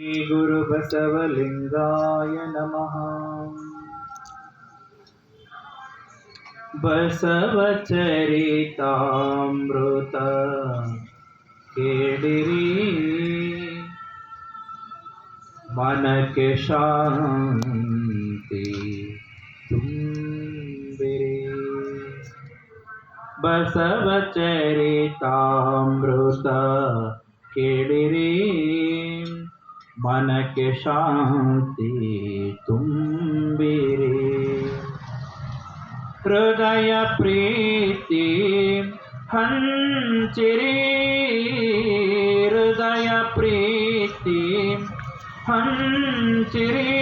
ಶ್ರೀ ಗುರು ಬಸವಲಿಂಗಾಯ ನಮಃ. ಬಸವಚರಿತಾಮೃತ ಕೇಳಿರಿ, ಮನಕ್ಕೆ ಶಾಂತಿ ತುಂಬಿರಿ. ಬಸವಚರಿತಾಮೃತ ಕೇಳಿರಿ, ಮನಕ್ಕೆ ಶಾಂತಿ ತುಂಬಿರಿ. ಹೃದಯ ಪ್ರೀತಿ ಹಂಚಿರಿ, ಹೃದಯ ಪ್ರೀತಿ ಹಂಚಿರಿ.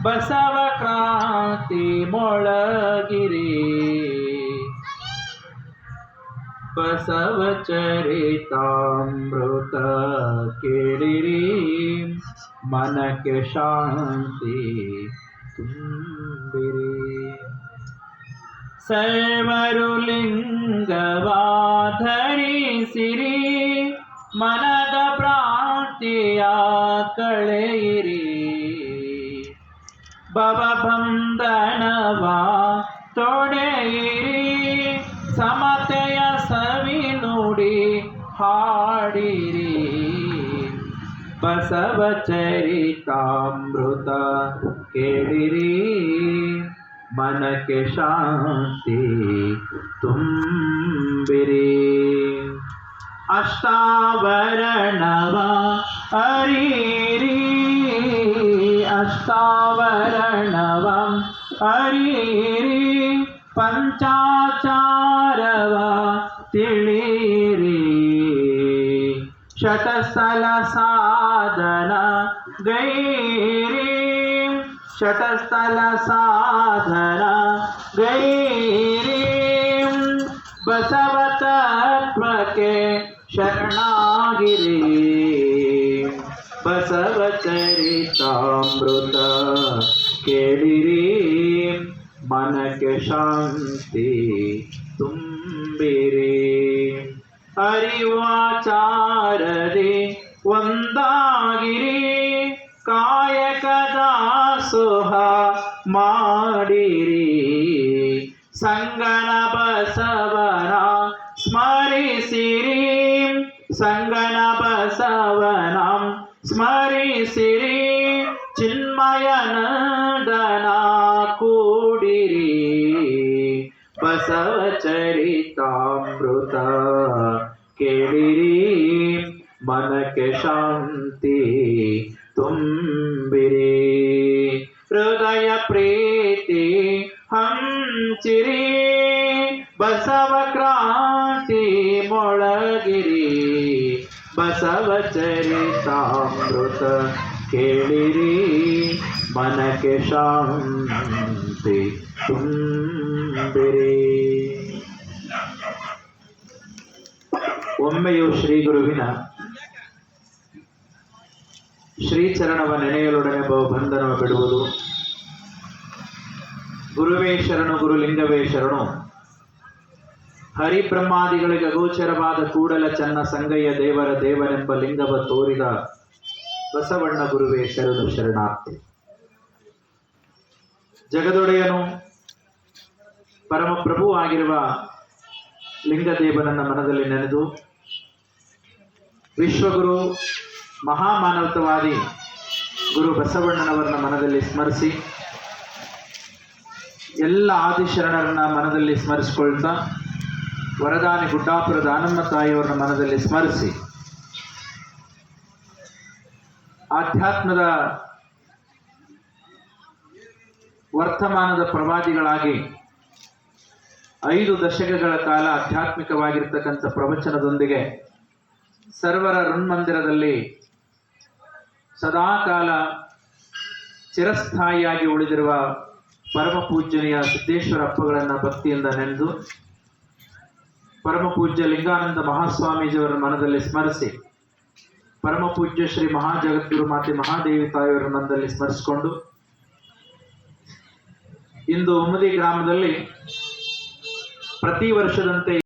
ಬಸವ ಕ್ರಾಂತಿ ಮೊಳಗಿರಿ, ಬಸವಚರಿತಾಮೃತ ಕೇಳಿರಿ, ಮನಕ್ಕೆ ಶಾಂತಿ ತುಂಬಿರಿ. ಸರ್ವರು ಲಿಂಗವಾಧರಿಸಿರಿ, ಮನದ ಭ್ರಾಂತಿಯ ಕಳೆಯಿರಿ. ಭವಬಂಧನವ ತೊಡೆಯಿರಿ, ಸಮತೆಯ ಸವಿ ನುಡಿ ಹಾಡಿರಿ. ಬಸವಚರಿತಾಮೃತ ಕೇಳಿರಿ, ಮನಕ್ಕೆ ಶಾಂತಿ ತುಂಬಿರಿ. ಅಷ್ಟಾವರಣವ ಅರಿಯಿರಿ, ಅಷ್ಟಾವರಣವ ಅರಿಯಿರಿ. ಪಂಚಾಚಾರವ ತಿಳಿಯಿರಿ, ಶತಸ್ಥಲ ಸಾಧನ ಗೈರಿ. ಶತಸ್ಥಲ ಸಾಧನ ಗೈರಿ. ಬಸವ ತತ್ವಕ್ಕೆ ಶರಣಾಗಿರಿ. ಬಸವಚರಿತಾಮೃತ ಕೇಳಿರಿ, ಮನಕ್ಕೆ ಶಾಂತಿ ತುಂಬಿರಿ. ಅರಿವಾಚಾರದಿ ಒಂದಾಗಿರಿ, ಕಾಯಕದ ದಾಸೋಹ ಮಾಡಿರಿ. ಸಂಗನ ಬಸವನ ಸ್ಮರಿಸಿರಿ, ಸಂಗನ ಬಸವನ ಸ್ಮರಿಸಿರಿ. ಚಿನ್ಮಯನಂದನ ಕೂಡಿರಿ. ಬಸವಚರಿತಾಮೃತ ಕೇಳಿರಿ, ಮನಕ್ಕೆ ಶಾಂತಿ ತುಂಬಿರಿ. ಹೃದಯ ಪ್ರೀತಿ ಹಂಚಿರಿ, ಬಸವ ಕ್ರಾಂತಿ ಮೊಳಗಿರಿ. ಬಸವಚರಿತಾಮೃತ ಕೇಳಿರಿ, ಮನಕ್ಕೆ ಶಾಂತಿ ತುಂಬಿರಿ. ಒಮ್ಮೆಯೂ ಶ್ರೀ ಗುರುವಿನ ಶ್ರೀಚರಣವ ನೆನೆಯಲೊಡನೆ ಬಹುಬಂಧನವ ಬಿಡುವುದು. ಗುರುವೇ ಶರಣು, ಗುರುಲಿಂಗವೇ ಶರಣು. ಹರಿಬ್ರಹ್ಮಾದಿಗಳಿಗೆ ಅಗೋಚರವಾದ ಕೂಡಲ ಚನ್ನ ಸಂಗಯ್ಯ ದೇವರ ದೇವನೆಂಬ ಲಿಂಗವ ತೋರಿದ ಬಸವಣ್ಣ ಗುರುವೇ ಶರಣು ಶರಣಾರ್ಥಿ. ಜಗದೊಡೆಯನು ಪರಮಪ್ರಭು ಆಗಿರುವ ಲಿಂಗದೇವನನ್ನ ಮನದಲ್ಲಿ ನೆನೆದು, ವಿಶ್ವಗುರು ಮಹಾಮಾನವತವಾದಿ ಗುರು ಬಸವಣ್ಣನವರನ್ನ ಮನದಲ್ಲಿ ಸ್ಮರಿಸಿ, ಎಲ್ಲ ಆದಿಶರಣರನ್ನ ಮನದಲ್ಲಿ ಸ್ಮರಿಸಿಕೊಳ್ತಾ, ವರದಾನಿ ಗುಡ್ಡಾಪುರ ದಾನಮ್ಮ ತಾಯಿಯವರನ್ನ ಮನದಲ್ಲಿ ಸ್ಮರಿಸಿ, ಆಧ್ಯಾತ್ಮದ ವರ್ತಮಾನದ ಪ್ರವಾದಿಗಳಾಗಿ 5 ದಶಕಗಳ ಕಾಲ ಆಧ್ಯಾತ್ಮಿಕವಾಗಿರ್ತಕ್ಕಂಥ ಪ್ರವಚನದೊಂದಿಗೆ ಸರ್ವರ ಋನ್ಮಂದಿರದಲ್ಲಿ ಸದಾಕಾಲ ಚಿರಸ್ಥಾಯಿಯಾಗಿ ಉಳಿದಿರುವ ಪರಮ ಪೂಜ್ಯನೀಯ ಸಿದ್ದೇಶ್ವರ ಅಪ್ಪಗಳನ್ನು ಭಕ್ತಿಯಿಂದ ನೆನೆದು, ಪರಮ ಪೂಜ್ಯ ಲಿಂಗಾನಂದ ಮಹಾಸ್ವಾಮೀಜಿಯವರ ಮನದಲ್ಲಿ ಸ್ಮರಿಸಿ, ಪರಮ ಪೂಜ್ಯ ಶ್ರೀ ಮಹಾಜಗದ್ಗುರು ಮಾತೆ ಮಹಾದೇವಿ ತಾಯಿಯವರ ಮನದಲ್ಲಿ ಸ್ಮರಿಸಿಕೊಂಡು, ಇಂದು ಉಮ್ಮದಿ ಗ್ರಾಮದಲ್ಲಿ ಪ್ರತಿ ವರ್ಷದಂತೆ